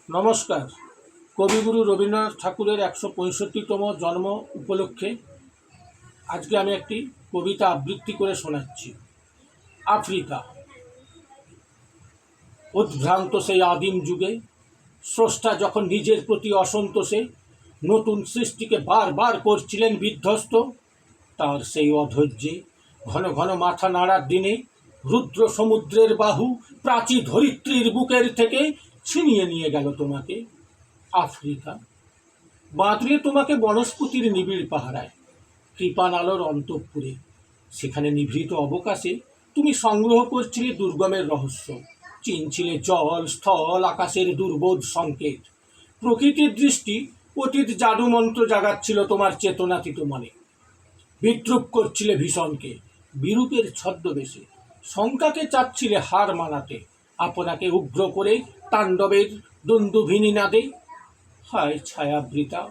নমস্কার। কবিগুরু রবীন্দ্রনাথ ঠাকুরের ১৬৫তম জন্ম উপলক্ষে আজকে আমি একটি কবিতা আবৃত্তি করে শোনাচ্ছি। আফ্রিকা। উদ্ভ্রান্ত সেই আদিম যুগে স্রষ্টা যখন নিজের প্রতি অসন্তোষে নতুন সৃষ্টিকে বারবার করছিলেন বিধ্বস্ত, তার সেই অধৈর্যে ঘন ঘন মাথা নাড়ার দিনে রুদ্র সমুদ্রের বাহু প্রাচী ধরিত্রীর বুকের থেকে ছিনিয়ে নিয়ে গেল তোমাকে। আফ্রিকা। বাঁধলে তোমাকে বনস্পতির নিবিড় পাহারায়, কৃপান আলোর অন্তঃপুরে। সেখানে নিভৃত অবকাশে তুমি সংগ্রহ করছিলে দুর্গমের রহস্য, চিনছিলে জল স্থল আকাশের দুর্বোধ সংকেত। প্রকৃতির দৃষ্টি অতীত জাদুমন্ত্র জাগাচ্ছিল তোমার চেতনাতীত মনে। বিদ্রুপ করছিলে ভীষণকে বিরূপের ছদ্মবেশে, শঙ্কাকে চাচ্ছিলে হার মানাতে, আপনাকে উগ্র করে তাণ্ডবের দুন্দুভিনী নাদে। হায় ছায়াবৃতা,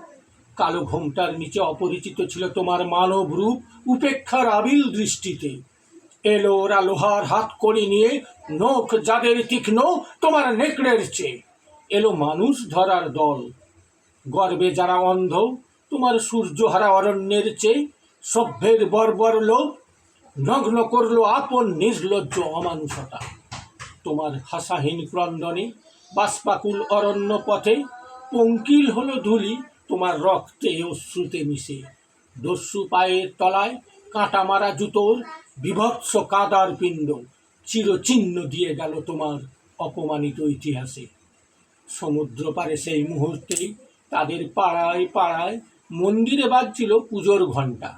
কালো ঘোমটার নিচে অপরিচিত ছিল তোমার মানব রূপ উপেক্ষার আবিল দৃষ্টিতে। এলো ওরা লোহার হাত কড়ি নিয়ে, নখ যাদের তীক্ষ্ণ তোমার নেকড়ের চেয়ে। এলো মানুষ ধরার দল, গর্বে যারা অন্ধ তোমার সূর্যহারা অরণ্যের চেয়ে। সভ্যের বর্বর লোভ নগ্ন করলো আপন নির্লজ্জ অমানুষতা। তোমার ভাষাহীন ক্রন্দনে বাষ্পাকুল অরণ্য পথে পঙ্কিল হলো ধূলি তোমার রক্তে অশ্রুতে মিশে। দস্যু পায়ের তলায় কাঁটা মারা জুতোর বিভৎস কাদার পিণ্ড চিরচিহ্ন দিয়ে গেল তোমার অপমানিত ইতিহাসে। সমুদ্র পারে সেই মুহূর্তেই তাদের পাড়ায় পাড়ায় মন্দিরে বাজছিল পুজোর ঘণ্টা।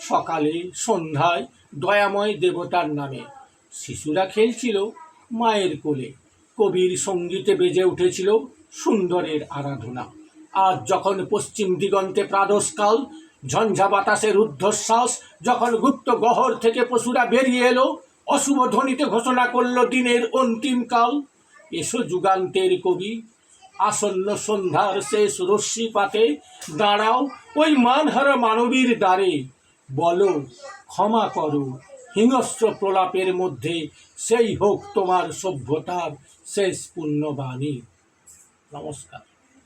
সকালে সন্ধ্যায় দয়াময় দেবতার নামে শিশুরা খেলছিল মায়ের কোলে। কবির সঙ্গীতে বেজে উঠেছিল সুন্দরের আরাধনা। আজ যখন পশ্চিম দিগন্তে প্রাদোষকাল, ঝঞ্ঝা বাতাসের ঊর্ধ্বশ্বাস যখন গুপ্ত গহর থেকে পশুরা বেরিয়ে এলো, অশুভ ধ্বনিতে ঘোষণা করল দিনের অন্তিম কাল। এসো যুগান্তের কবি, আসন্ন সন্ধ্যার শেষ রশ্মিপাতে দাঁড়াও ওই মানহারা মানবীর দ্বারে। বলো ক্ষমা করো, হিংস্র প্রলাপের মধ্যে সেই হোক তোমার সভ্যতার শেষ পুণ্যবাণী। নমস্কার।